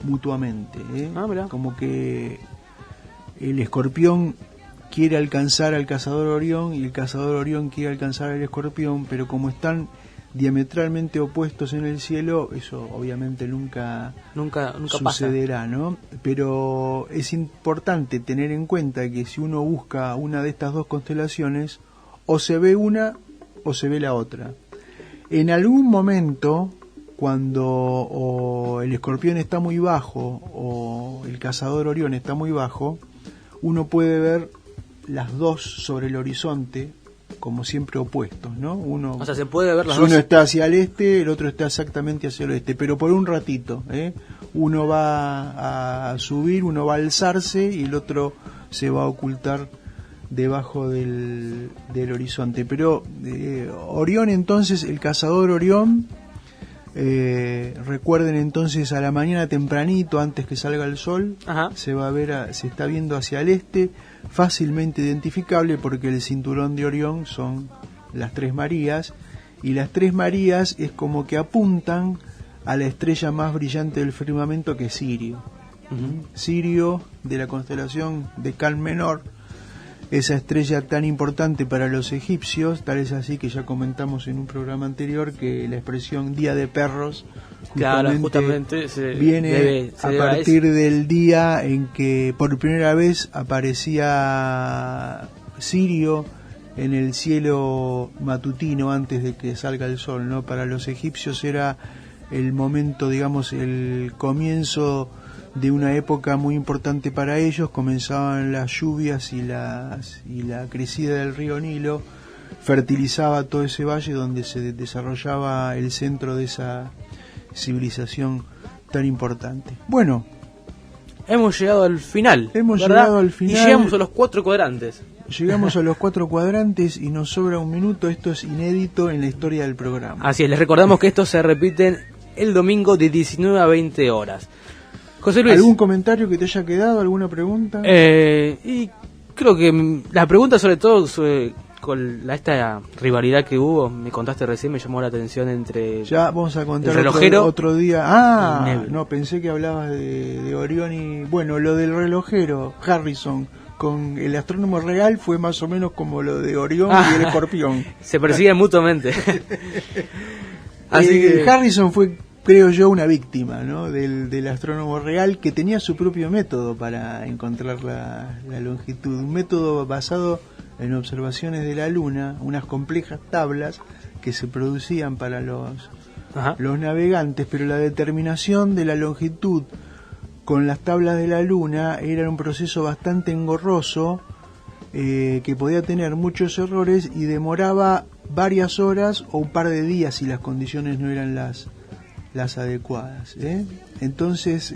mutuamente, ¿eh? Como que el escorpión quiere alcanzar al cazador Orión y el cazador Orión quiere alcanzar al escorpión, pero como están diametralmente opuestos en el cielo, eso obviamente nunca sucederá, pasa, ¿no? Pero es importante tener en cuenta que si uno busca una de estas dos constelaciones, o se ve una o se ve la otra. En algún momento, cuando o el escorpión está muy bajo o el cazador Orión está muy bajo, uno puede ver las dos sobre el horizonte, como siempre opuestos, ¿no? O sea, se puede ver las dos. Uno está hacia el este, el otro está exactamente hacia el oeste, pero por un ratito, ¿eh? Uno va a subir, uno va a alzarse y el otro se va a ocultar debajo del horizonte. Pero Orión, entonces, el cazador Orión, recuerden entonces, a la mañana tempranito, antes que salga el sol, se va a ver, se está viendo hacia el este, fácilmente identificable porque el cinturón de Orión son las Tres Marías, y las Tres Marías es como que apuntan a la estrella más brillante del firmamento, que es Sirio. Sirio, de la constelación de Can Menor, esa estrella tan importante para los egipcios, tal es así que ya comentamos en un programa anterior que la expresión Día de Perros justamente viene a partir del día en que por primera vez aparecía Sirio en el cielo matutino antes de que salga el sol, ¿no? Para los egipcios era el momento, digamos, el comienzo de una época muy importante para ellos. Comenzaban las lluvias y la crecida del río Nilo fertilizaba todo ese valle donde se desarrollaba el centro de esa civilización tan importante. Bueno, hemos llegado al final. Y llegamos a los 4 cuadrantes. Llegamos a los 4 cuadrantes y nos sobra un minuto. Esto es inédito en la historia del programa. Así es, les recordamos que estos se repiten el domingo de 19 a 20 horas. José Luis, ¿algún comentario que te haya quedado? ¿Alguna pregunta? Y creo que la pregunta, sobre todo con esta rivalidad que hubo, me contaste recién, me llamó la atención entre ya vamos a contar el relojero otro día. No, pensé que hablabas de Orión y bueno, lo del relojero Harrison con el astrónomo real fue más o menos como lo de Orión y el escorpión. Se persiguen mutuamente. Así que Harrison fue, creo yo, una víctima, ¿no? del astrónomo real, que tenía su propio método para encontrar la longitud, un método basado en observaciones de la Luna, unas complejas tablas que se producían para los navegantes, pero la determinación de la longitud con las tablas de la Luna era un proceso bastante engorroso, que podía tener muchos errores y demoraba varias horas o un par de días si las condiciones no eran las adecuadas, ¿eh? Entonces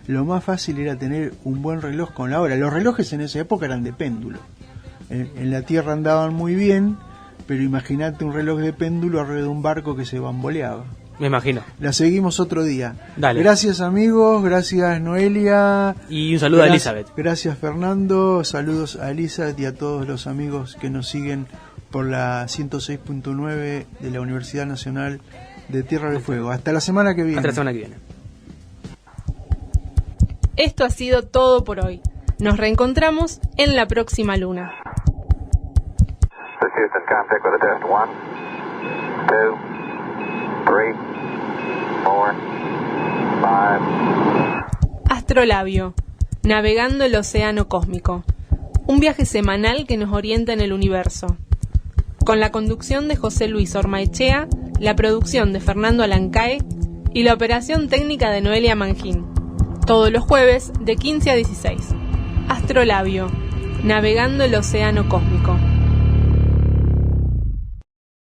lo más fácil era tener un buen reloj con la hora. Los relojes en esa época eran de péndulo. En la Tierra andaban muy bien, pero imagínate un reloj de péndulo arriba de un barco que se bamboleaba. Me imagino. La seguimos otro día. Dale. Gracias, amigos, gracias, Noelia. Y un saludo a Elizabeth. Gracias, Fernando. Saludos a Elizabeth y a todos los amigos que nos siguen por la 106.9 de la Universidad Nacional de Tierra del Fuego. Hasta la semana que viene. Hasta la semana que viene. Esto ha sido todo por hoy. Nos reencontramos en la próxima luna. Houston, contact with a test. 1, 2, 3, 4, 5. Astrolabio. Navegando el océano cósmico. Un viaje semanal que nos orienta en el universo. con la conducción de José Luis Ormaechea, la producción de Fernando Alancae y la operación técnica de Noelia Mangín. Todos los jueves de 15 a 16. Astrolabio, navegando el océano cósmico.